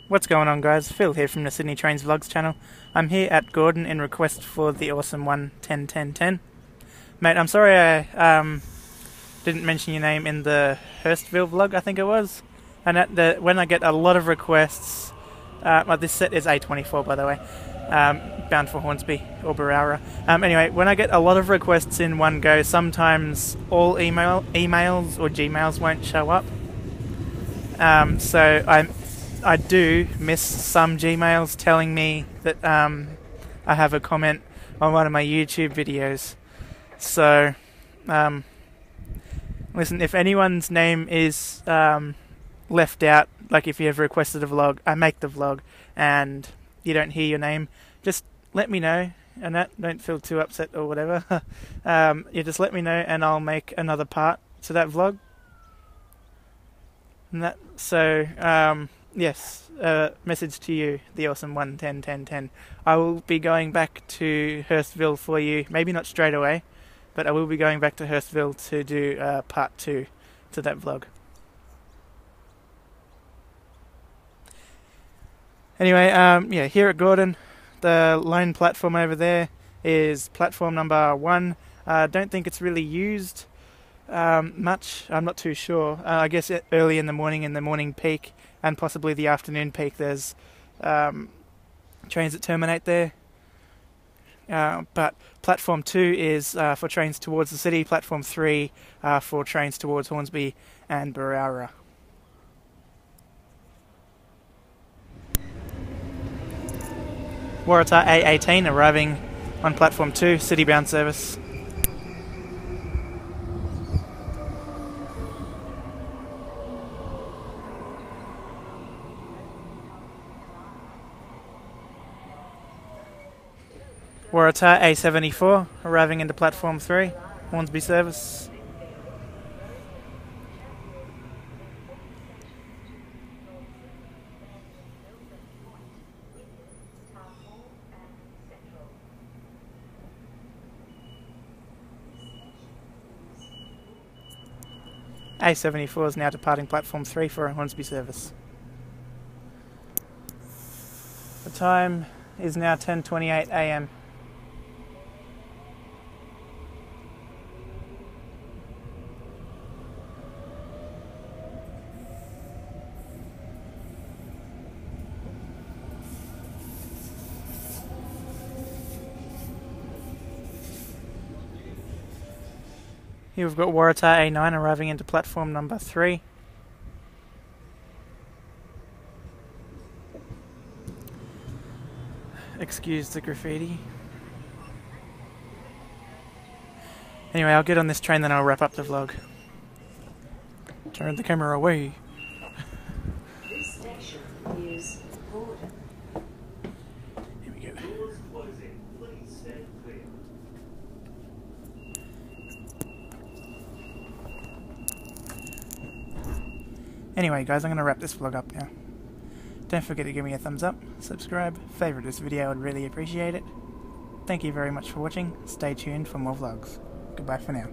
What's going on, guys? Phil here from the Sydney Trains Vlogs channel. I'm here at Gordon in request for the awesome 1-10-10-10. Mate, I'm sorry I didn't mention your name in the Hurstville vlog, I think it was. And when I get a lot of requests, this set is A24 by the way, bound for Hornsby or Berowra. Anyway, when I get a lot of requests in one go, sometimes all emails or Gmails won't show up. So I do miss some Gmails telling me that I have a comment on one of my YouTube videos. So, listen, if anyone's name is left out, like if you have requested a vlog, I make the vlog, and you don't hear your name, just let me know, and don't feel too upset or whatever. You just let me know, and I'll make another part to that vlog. And yes, message to you, the awesome 1-10-10-10. I will be going back to Hurstville for you, maybe not straight away, but I will be going back to Hurstville to do part 2 to that vlog. Anyway, yeah, here at Gordon, the lone platform over there is platform number 1. Don't think it's really used much. I'm not too sure. I guess early in the morning peak, and possibly the afternoon peak, there's trains that terminate there. But platform 2 is for trains towards the city. Platform 3 for trains towards Hornsby and Berowra. Waratah A18 arriving on platform 2, city-bound service. Waratah A74 arriving into platform 3, Hornsby service. A74 is now departing platform 3 for a Hornsby service. The time is now 10:28 AM. Here we've got Waratah A9 arriving into platform number 3. Excuse the graffiti. Anyway, I'll get on this train, then I'll wrap up the vlog. Turn the camera away. This station is Gordon. Here we go. Doors closing. Please stand clear. Anyway, guys, I'm going to wrap this vlog up now. Don't forget to give me a thumbs up, subscribe, favourite this video, I'd really appreciate it. Thank you very much for watching. Stay tuned for more vlogs. Goodbye for now.